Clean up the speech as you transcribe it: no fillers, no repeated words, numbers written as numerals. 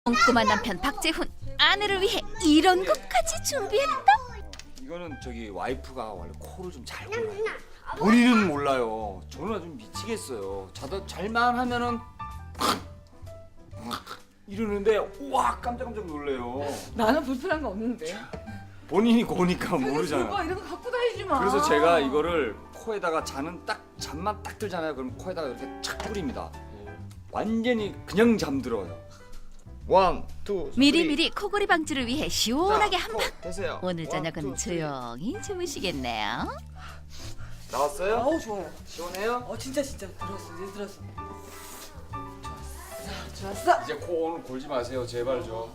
꼼꼼한 남편 박재훈, 아내를 위해 이런 것까지 준비했다. 이거는 저기 와이프가 원래 코를 좀 잘 골아요. 본인은 몰라요. 저는 아주 미치겠어요. 자다 잘만 하면은 이러는데 우와 깜짝깜짝 놀래요. 나는 불편한 거 없는데. 본인이 고니까 모르잖아. 오빠 이런 거 갖고 다니지 마. 그래서 제가 이거를 코에다가 잠만 딱 들잖아요. 그럼 코에다가 이렇게 착 뿌립니다. 완전히 그냥 잠들어요. 원, 투, 미리미리 코골이 방지를 위해 시원하게 한 방. 되세요. 오늘 저녁은 조용히 주무시겠네요. 나왔어요? 아우 좋아요. 시원해요? 진짜 들었어. 이제 들었어. 좋았어. 이제 코 오늘 골지 마세요, 제발 좀.